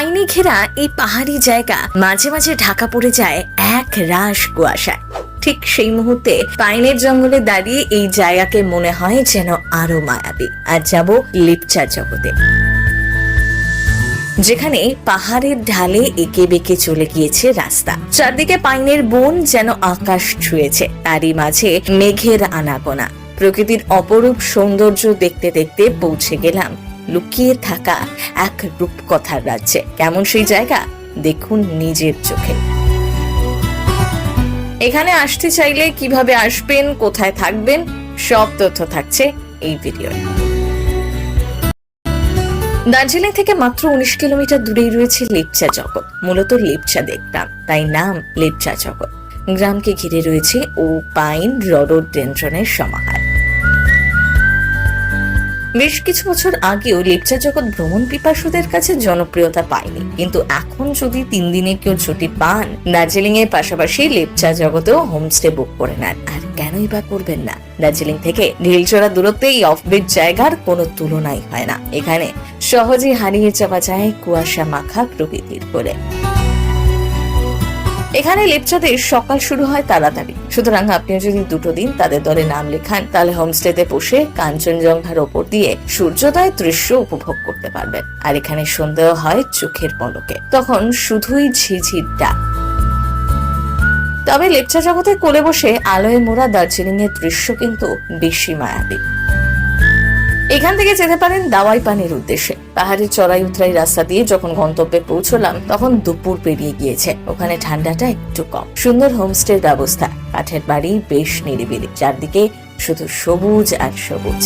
পাইনে ঘেরা এই পাহাড়ি জায়গা মাঝে মাঝে ঢাকা পড়ে যায় এক রাশ কুয়াশায়। ঠিক সেই মুহূর্তে পাইনের জঙ্গলে দাঁড়িয়ে এই জায়গাকে মনে হয় যেন আরো মায়াবী। আর যাব লেপচা জগতে, যেখানে পাহাড়ের ঢালে এঁকে বেঁকে চলে গিয়েছে রাস্তা। চারদিকে পাইনের বন যেন আকাশ ছুঁয়েছে, তারই মাঝে মেঘের আনাগোনা। প্রকৃতির অপরূপ সৌন্দর্য দেখতে দেখতে পৌঁছে গেলাম লুকিয়ে থাকা এক রূপকথার রাজ্যে। কেমন সেই জায়গা দেখুন নিজের চোখে। এখানে আসতে চাইলে কিভাবে আসবেন, কোথায় থাকবেন, সব তথ্য থাকছে এই ভিডিওয়। দার্জিলিং থেকে মাত্র 19 কিলোমিটার দূরেই রয়েছে লেপচা জগৎ। মূলত লেপচাদের গ্রাম, তাই নাম লেপচা জগৎ। গ্রামকে ঘিরে রয়েছে ও পাইন রডোডেন্ড্রনের সমাহার। বেশ কিছু বছর আগেও লেপচা জগৎ ভ্রমণ পিপাসুদের কাছে জনপ্রিয়তা পায়নি, কিন্তু এখন যদি 3 দিনে কেউ ছুটি পান, দার্জিলিং এর পাশাপাশি লেপচা জগতেও হোমস্টে বুক করে নেন। আর কেনই বা করবেন না? দার্জিলিং থেকে ঢিলচড়া দূরত্বে এই অফবিট জায়গার কোনো তুলনাই হয় না। এখানে সহজেই হারিয়ে যাওয়া যায় কুয়াশা মাখা প্রকৃতির কোলে। এখানে লেপচাদের সকাল শুরু হয় তাড়াতাড়ি, সুতরাং আপনিও যদি 2 দিন তাদের দলে নাম লেখান, তাহলে হোমস্টেতে বসে কাঞ্চনজঙ্ঘার ওপর দিয়ে সূর্যোদয় দৃশ্য উপভোগ করতে পারবেন। আর এখানে সন্ধ্যা হয় চোখের পলকে, তখন শুধুই ঝিঝির ডাক। তবে লেপচা জগতের কোলে বসে আলোয় মোড়া দার্জিলিং এর দৃশ্য কিন্তু বেশি মায়াবী। এখান থেকে যেতে পারেন দাওয়াই পানির উদ্দেশ্যে। পাহাড়ের চড়াই উতরাই রাস্তা দিয়ে যখন গন্তব্যে পৌঁছলাম, তখন দুপুর পেরিয়ে গিয়েছে। ওখানে ঠান্ডাটা একটু কম। সুন্দর হোমস্টের ব্যবস্থা, কাঠের বাড়ি, বেশ নিরিবিলি, চারদিকে শুধু সবুজ আর সবুজ।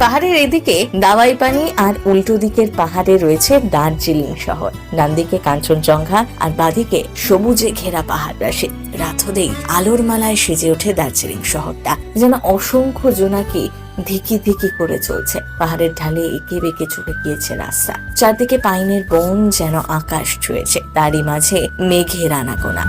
পাহাড়ের এদিকে দাওয়াই পানি আর উল্টো দিকের পাহাড়ে রয়েছে দার্জিলিং শহর। ডান দিকে কাঞ্চনজঙ্ঘা আর বাদিকে সবুজে ঘেরা পাহাড় রাশি। রাত হলেই আলোর মালায় সেজে ওঠে দার্জিলিং শহরটা, যেন অসংখ্য জোনাকি ধিকি ধিকি করে চলছে। পাহাড়ের ঢালে এঁকে বেঁকে চলে গিয়েছে রাস্তা। চারদিকে পাইনের বন যেন আকাশ ছুঁয়েছে, তারই মাঝে মেঘের আনাগোনা।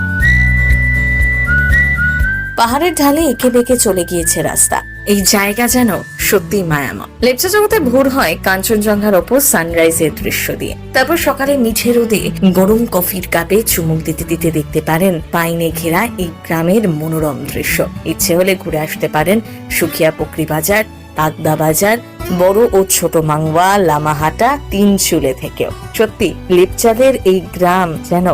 পাহাড়ের ঢালে এঁকে বেঁকে চলে গিয়েছে রাস্তা। এই জায়গা যেন সত্যি মায়াময়। লেপচা জগতে ভোর হয় কাঞ্চনজঙ্ঘার ওপর সানরাইজের দৃশ্য দিয়ে। তারপর সকালে মিঠে রোদে গরম কফির কাপে চুমুক দিতে দিতে দেখতে পারেন পাইনে ঘেরা এই গ্রামের মনোরম দৃশ্য। ইচ্ছে হলে ঘুরে আসতে পারেন সুখিয়া পুকরি বাজার, পাগদা বাজার, বড় ও ছোট মাংওয়া, লামাহাটা, তিনচুলে থেকেও। সত্যি লেপচাদের এই গ্রাম যেন